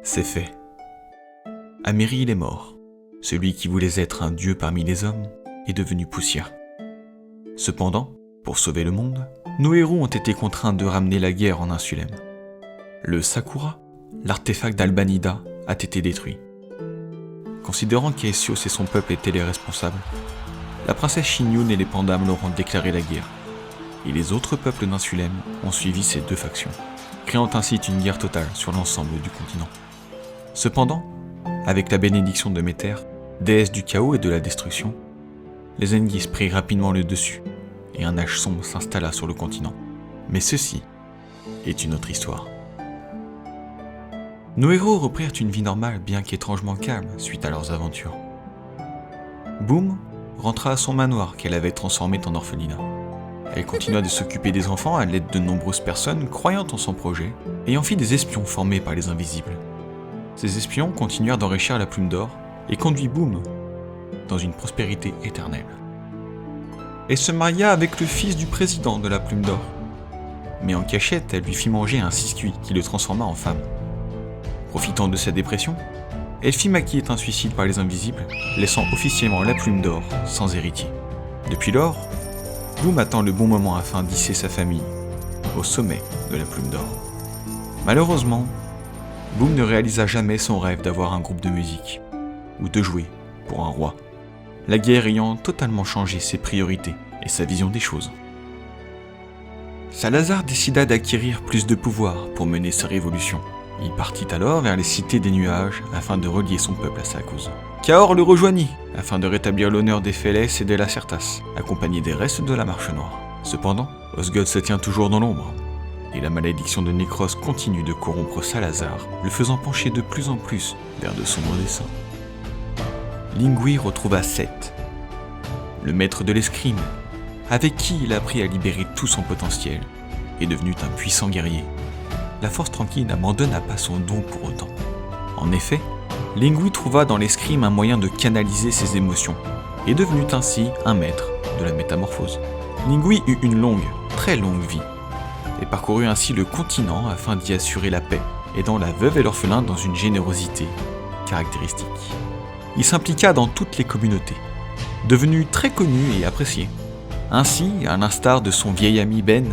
C'est fait. Améry est mort. Celui qui voulait être un dieu parmi les hommes est devenu poussière. Cependant, pour sauver le monde, nos héros ont été contraints de ramener la guerre en Insulem. Le Sakura, l'artefact d'Albanida, a été détruit. Considérant qu'Aesios et son peuple étaient les responsables, la princesse Shinyun et les Pandames leur ont déclaré la guerre, et les autres peuples d'Insulem ont suivi ces deux factions, créant ainsi une guerre totale sur l'ensemble du continent. Cependant, avec la bénédiction de Méter, déesse du chaos et de la destruction, les Engis prirent rapidement le dessus, et un âge sombre s'installa sur le continent. Mais ceci est une autre histoire. Nos héros reprirent une vie normale bien qu'étrangement calme suite à leurs aventures. Boom rentra à son manoir qu'elle avait transformé en orphelinat. Elle continua de s'occuper des enfants à l'aide de nombreuses personnes croyant en son projet et en fit des espions formés par les Invisibles. Ces espions continuèrent d'enrichir la Plume d'Or et conduit Boom dans une prospérité éternelle. Elle se maria avec le fils du président de la Plume d'Or. Mais en cachette, elle lui fit manger un biscuit qui le transforma en femme. Profitant de sa dépression, elle fit maquiller un suicide par les Invisibles, laissant officiellement la Plume d'Or sans héritier. Depuis lors, Boom attend le bon moment afin d'hisser sa famille au sommet de la Plume d'Or. Malheureusement, Boom ne réalisa jamais son rêve d'avoir un groupe de musique ou de jouer pour un roi, la guerre ayant totalement changé ses priorités et sa vision des choses. Salazar décida d'acquérir plus de pouvoir pour mener sa révolution. Il partit alors vers les cités des nuages afin de relier son peuple à sa cause. Kaor le rejoignit afin de rétablir l'honneur des Félès et des Lacertas, accompagné des restes de la Marche Noire. Cependant, Osgood se tient toujours dans l'ombre, et la malédiction de Necros continue de corrompre Salazar, le faisant pencher de plus en plus vers de sombres desseins. Lingui retrouva Seth, le maître de l'escrime, avec qui il a appris à libérer tout son potentiel, et devenu un puissant guerrier. La force tranquille n'abandonna pas son don pour autant. En effet, Lingui trouva dans l'escrime un moyen de canaliser ses émotions, et devenu ainsi un maître de la métamorphose. Lingui eut une longue, très longue vie, et parcourut ainsi le continent afin d'y assurer la paix, aidant la veuve et l'orphelin dans une générosité caractéristique. Il s'impliqua dans toutes les communautés, devenu très connu et apprécié. Ainsi, à l'instar de son vieil ami Ben,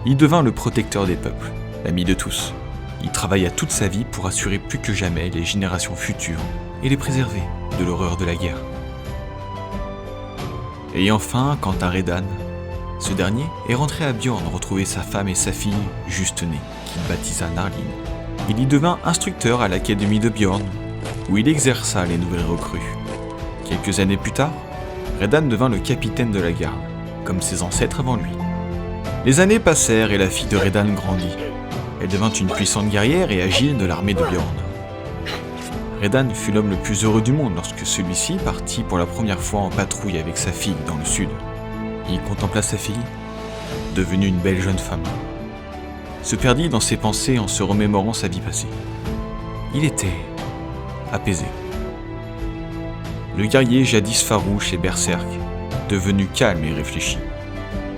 il devint le protecteur des peuples, l'ami de tous. Il travailla toute sa vie pour assurer plus que jamais les générations futures et les préserver de l'horreur de la guerre. Et enfin, quant à Redan, ce dernier est rentré à Bjorn retrouver sa femme et sa fille juste nées, qu'il baptisa Narlin. Il y devint instructeur à l'académie de Bjorn, où il exerça les nouvelles recrues. Quelques années plus tard, Redan devint le capitaine de la garde, comme ses ancêtres avant lui. Les années passèrent et la fille de Redan grandit. Elle devint une puissante guerrière et agile de l'armée de Bjorn. Redan fut l'homme le plus heureux du monde lorsque celui-ci partit pour la première fois en patrouille avec sa fille dans le sud. Il contempla sa fille, devenue une belle jeune femme. Se perdit dans ses pensées en se remémorant sa vie passée. Il était apaisé. Le guerrier jadis farouche et berserk, devenu calme et réfléchi.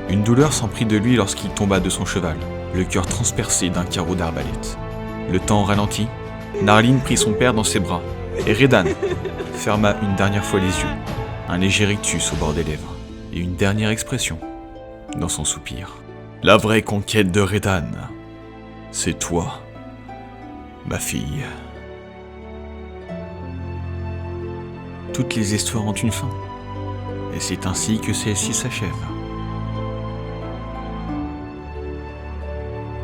Une douleur s'emprit de lui lorsqu'il tomba de son cheval, le cœur transpercé d'un carreau d'arbalète. Le temps ralentit, Narlin prit son père dans ses bras, et Redan ferma une dernière fois les yeux, un léger rictus au bord des lèvres, et une dernière expression dans son soupir. La vraie conquête de Redan, c'est toi, ma fille. Toutes les histoires ont une fin, et c'est ainsi que celle-ci s'achève.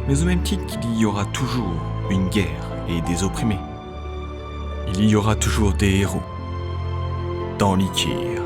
Mais au même titre qu'il y aura toujours une guerre et des opprimés, il y aura toujours des héros dans l'Ikir.